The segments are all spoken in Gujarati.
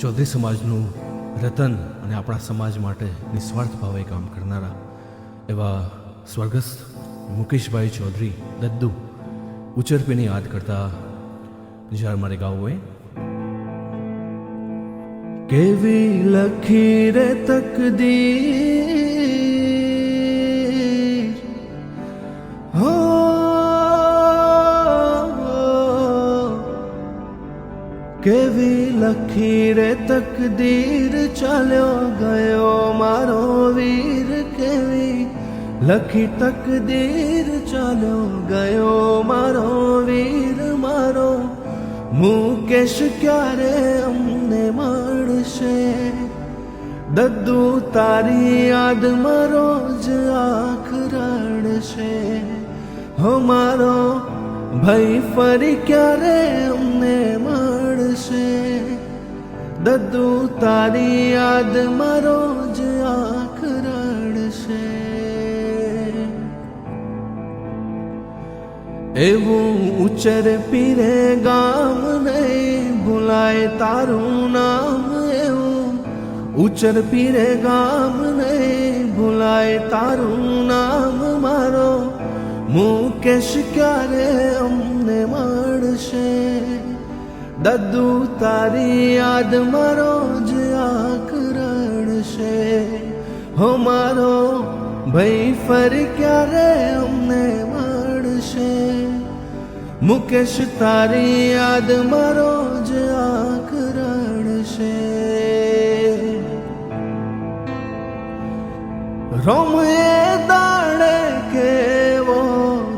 ચૌધરી સમાજનું રતન અને આપણા સમાજ માટે નિસ્વાર્થ ભાવે કામ કરનારા એવા સ્વર્ગસ્થ મુકેશભાઈ ચૌધરી દદ્દુ ઉચરપીને યાદ કરતા જ્યારે મારે ગાવું હોય કેવી લખી રે તકદીર હો કેવી લખી રે તકદીર ચાલ્યો ગયો મારો વીર કેવી લખી તકદીર ચાલ્યો ગયો મારો વીર મારો મુકેશ ક્યારે અમને મળશે દદ્દુ તારી યાદમાં રોજ આંખ રડશે હો મારો ભાઈ ફરી ક્યારે અમને મળશે દદ્દુ તારી યાદમાં રોજ આંખ રડશે એવું ઉચર પીરે ગામ નહીં ભૂલાય તારું નામ એવું ઉચર પીરે ગામ નહીં ભૂલાય તારું નામ મારો મુકેશ ક્યારે અમને મળશે દદ્દુ તારી યાદમાં રોજ આંખ રડશે હો મારો ભાઈ ફરી ક્યારે અમને મળશે મુકેશ તારી યાદમાં રોજ આંખ રડશે રોમે દાડે કેવો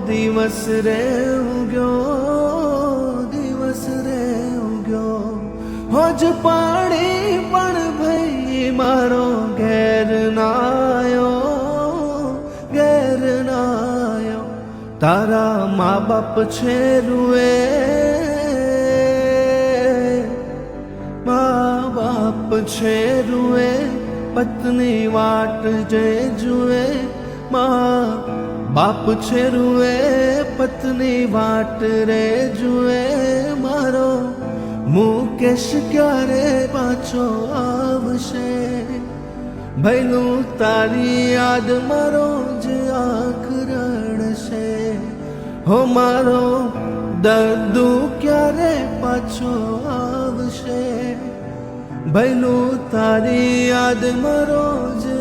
દિવસ રે ઉગ્યો હોજ પાણી પણ ભાઈ મારો ઘેર નાયો તારા મા બાપ છે રૂએ મા બાપ છે રૂએ પત્ની વાટ જે જુએ મા બાપ છે રૂએ પત્ની વાટ રે જુએ મારો મુકેશ ક્યારે પાછો આવશે ભઈલું તારી યાદમાં રોજ આંખ રડશે હો મારો દદ્દુ ક્યારે પાછો આવશે ભઈલું તારી યાદમાં રોજ